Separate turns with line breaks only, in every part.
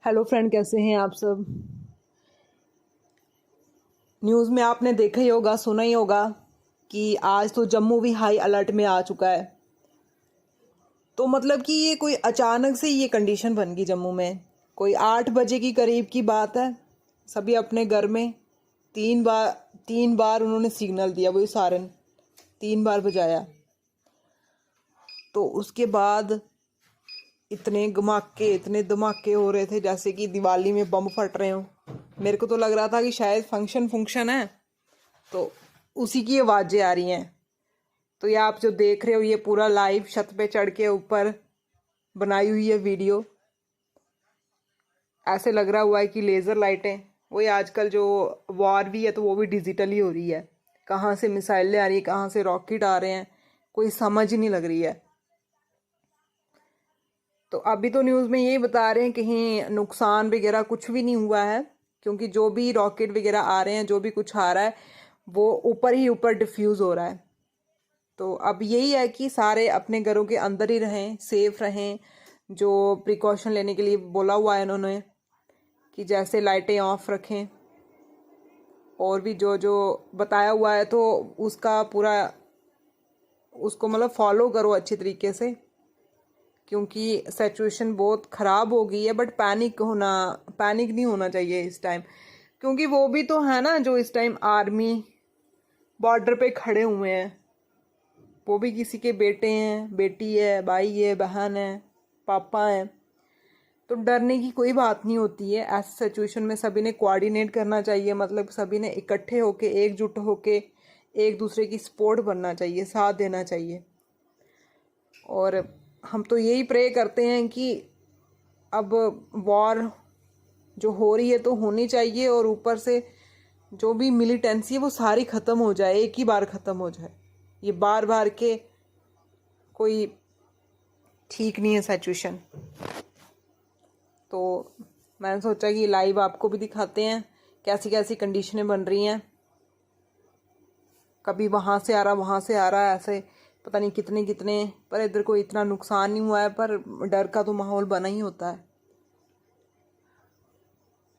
Hello friend, कैसे हैं आप सब। न्यूज़ में आपने देखा ही होगा, सुना ही होगा कि आज तो जम्मू भी हाई अलर्ट में आ चुका है। तो मतलब कि ये कोई अचानक से ये कंडीशन बन गई जम्मू में। कोई 8 बजे की करीब की बात है, सभी अपने घर में तीन बार उन्होंने सिग्नल दिया, वही सायरन 3 बार बजाया। तो उसके बाद इतने धमाके हो रहे थे जैसे कि दिवाली में बम फट रहे हो। मेरे को तो लग रहा था कि शायद फंक्शन है, तो उसी की आवाज़ें आ रही हैं। तो ये आप जो देख रहे हो, ये पूरा लाइव छत पे चढ़ के ऊपर बनाई हुई है वीडियो। ऐसे लग रहा हुआ है कि लेज़र लाइटें, वही आजकल जो वॉर भी है तो वो भी डिजिटली हो रही है। कहाँ से मिसाइलें आ रही है, कहाँ से रॉकेट आ रहे हैं, कोई समझ ही नहीं लग रही है। तो अभी तो न्यूज़ में यही बता रहे हैं कहीं नुकसान वगैरह कुछ भी नहीं हुआ है, क्योंकि जो भी रॉकेट वगैरह आ रहे हैं, जो भी कुछ आ रहा है वो ऊपर ही ऊपर डिफ्यूज़ हो रहा है। तो अब यही है कि सारे अपने घरों के अंदर ही रहें, सेफ रहें। जो प्रिकॉशन लेने के लिए बोला हुआ है इन्होंने कि जैसे लाइटें ऑफ रखें, और भी जो जो बताया हुआ है तो उसका पूरा उसको मतलब फॉलो करो अच्छी तरीके से, क्योंकि सिचुएशन बहुत ख़राब हो गई है। बट पैनिक नहीं होना चाहिए इस टाइम, क्योंकि वो भी तो है ना जो इस टाइम आर्मी बॉर्डर पे खड़े हुए हैं। वो भी किसी के बेटे हैं, बेटी है, भाई है, बहन है, पापा हैं। तो डरने की कोई बात नहीं होती है। ऐसी सिचुएशन में सभी ने कोऑर्डिनेट करना चाहिए, मतलब सभी ने इकट्ठे होके, एकजुट होके एक दूसरे की सपोर्ट बनना चाहिए, साथ देना चाहिए। और हम तो यही प्रे करते हैं कि अब वॉर जो हो रही है तो होनी चाहिए, और ऊपर से जो भी मिलिटेंसी है वो सारी ख़त्म हो जाए, एक ही बार ख़त्म हो जाए। ये बार बार के कोई ठीक नहीं है सिचुएशन। तो मैंने सोचा कि लाइव आपको भी दिखाते हैं कैसी कैसी कंडीशनें बन रही हैं। कभी वहाँ से आ रहा, वहाँ से आ रहा है, ऐसे पता नहीं कितने कितने। पर इधर कोई इतना नुकसान नहीं हुआ है, पर डर का तो माहौल बना ही होता है।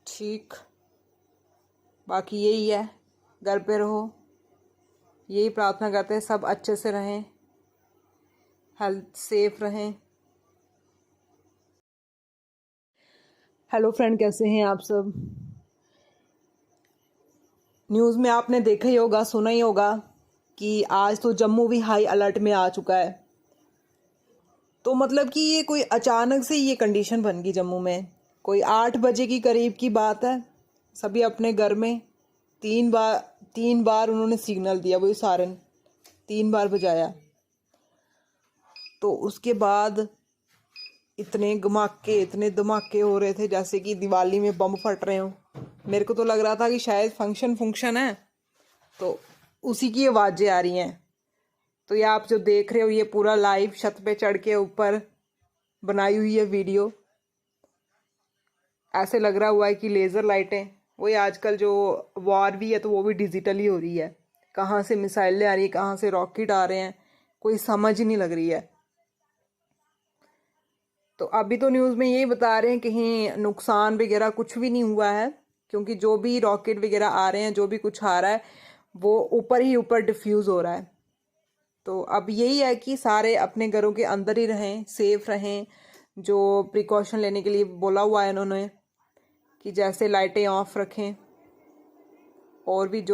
ठीक, बाकी यही है, घर पे रहो, यही प्रार्थना करते हैं सब अच्छे से रहें, हेल्थ सेफ रहें। हेलो फ्रेंड, कैसे हैं आप सब। न्यूज़ में आपने देखा ही होगा, सुना ही होगा कि आज तो जम्मू भी हाई अलर्ट में आ चुका है। तो मतलब कि ये कोई अचानक से ये कंडीशन बन गई जम्मू में। कोई 8 बजे की करीब की बात है, सभी अपने घर में तीन बार उन्होंने सिग्नल दिया, वही सायरन 3 बार बजाया। तो उसके बाद इतने धमाके हो रहे थे जैसे कि दिवाली में बम फट रहे हो। मेरे को तो लग रहा था कि शायद फंक्शन है, तो उसी की आवाज़ें आ रही हैं। तो ये आप जो देख रहे हो, ये पूरा लाइव छत पे चढ़ के ऊपर बनाई हुई है वीडियो। ऐसे लग रहा हुआ है कि लेज़र लाइटें, वही आजकल जो वॉर भी है तो वो भी डिजिटली हो रही है। कहाँ से मिसाइलें आ रही है, कहाँ से रॉकेट आ रहे हैं, कोई समझ ही नहीं लग रही है। तो अभी तो न्यूज़ में यही बता रहे हैं कहीं नुकसान वगैरह कुछ भी नहीं हुआ है, क्योंकि जो भी रॉकेट वगैरह आ रहे हैं, जो भी कुछ आ रहा है वो ऊपर ही ऊपर डिफ्यूज़ हो रहा है। तो अब यही है कि सारे अपने घरों के अंदर ही रहें, सेफ रहें। जो प्रिकॉशन लेने के लिए बोला हुआ है इन्होंने कि जैसे लाइटें ऑफ रखें, और भी जो